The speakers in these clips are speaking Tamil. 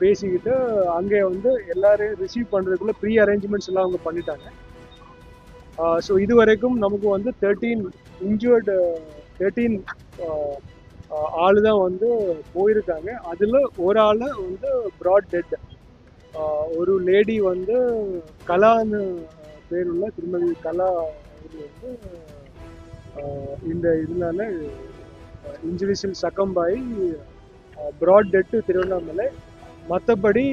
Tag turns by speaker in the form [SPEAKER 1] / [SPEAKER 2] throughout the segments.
[SPEAKER 1] பேசிக்கிட்டு அங்கே வந்து எல்லாரையும் ரிசீவ் பண்ணுறதுக்குள்ள ப்ரீ அரேஞ்ச்மெண்ட்ஸ் எல்லாம் அவங்க பண்ணிட்டாங்க. ஸோ இது வரைக்கும் நமக்கு வந்து 13 இன்ஜுர்டு 13 ஆள் தான் வந்து போயிருக்காங்க. அதில் ஒரு ஆள் வந்து ப்ராட் டெட். ஒரு லேடி வந்து கலான்னு பேருள்ள திருமதி கலா இது வந்து இந்த இதனால இன்ஜுரிஸில் சக்கம்பாய் ப்ராட் டெட்டு திருவண்ணாமலை. மற்றபடி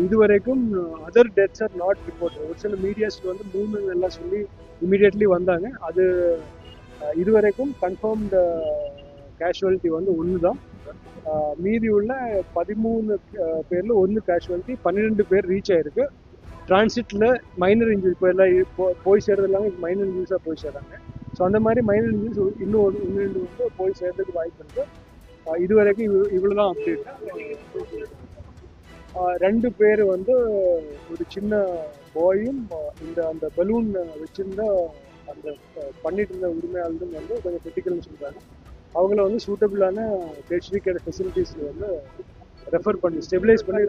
[SPEAKER 1] இதுவரைக்கும் other deaths are not report. ஒரு சில மீடியாஸில் வந்து 3 எல்லாம் சொல்லி இமீடியட்லி வந்தாங்க. அது இதுவரைக்கும் கன்ஃபார்ம்டு கேஷுவலிட்டி வந்து 1 தான். மீதி உள்ள 13 பேரில் 1 கேஷுவலிட்டி, 12 பேர் ரீச் ஆயிருக்கு. டிரான்சிட்டில் மைனர் இன்ஜுரி போய் சேர்றது எல்லாமே மைனர் இன்ஜுரிஸாக போய் சேர்றாங்க. ஸோ அந்த மாதிரி மைனர் இன்ஜுரிஸ் இன்னும் 1-2 வந்து போய் சேர்றதுக்கு வாய்ப்பு இருக்குது. இது வரைக்கும் இவ்வளோ தான் அப்டேட். 2 பேர் வந்து ஒரு சின்ன பாயும் அந்த பலூன் வச்சிருந்த அந்த பண்ணிட்டு இருந்த உரிமையாளரும் வந்து கொஞ்சம் கிரிட்டிக்கல்னு சொல்கிறாங்க. அவங்கள வந்து சூட்டபிளான டெர்ஷரி கேர் ஃபெசிலிட்டிஸில் வந்து ரெஃபர் பண்ணி ஸ்டெபிலைஸ் பண்ணி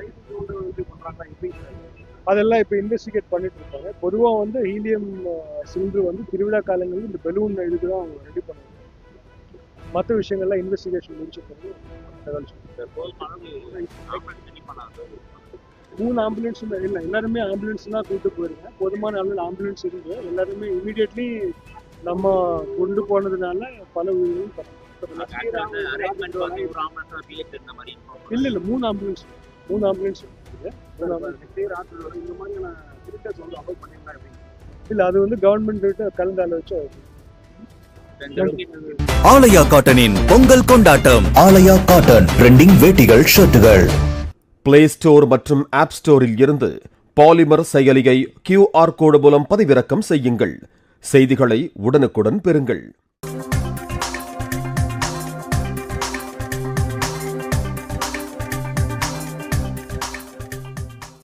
[SPEAKER 1] அதெல்லாம் இப்போ இன்வெஸ்டிகேட் பண்ணிட்டு இருக்காங்க. பொதுவாக வந்து ஹீலியம் சிலிண்டர் வந்து திருவிழா காலங்களில் இந்த பலூன் இதுக்கு தான் அவங்க ரெடி பண்ணுவாங்க. மற்ற விஷயங்கள்லாம் இன்வெஸ்டிகேஷன் முடிச்சுட்டு தகவல் சொல்லிட்டு 3 ஆம்புலன்ஸ் இல்லை, எல்லாருமே ஆம்புலன்ஸ்லாம் கூப்பிட்டு போயிருங்க. போதுமான அளவில் ஆம்புலன்ஸ் இருந்து எல்லாருமே இமீடியட்லி நம்ம கொண்டு போனதுனால பல உயிர்களும் இல்லை 3 ஆம்புலன்ஸ் இல்லை, அது வந்து கவர்மெண்ட் கலந்தால வச்சு.
[SPEAKER 2] ஆலயா காட்டனின் பொங்கல் கொண்டாட்டம். ஆலயா காட்டன் ட்ரெண்டிங் வேட்டிகள், ஷர்ட்டுகள்.
[SPEAKER 3] பிளே ஸ்டோர் மற்றும் ஆப் ஸ்டோரில் இருந்து பாலிமர் செயலியை QR கோடு மூலம் பதிவிறக்கம் செய்யுங்கள். செய்திகளை உடனுக்குடன் பெறுங்கள்.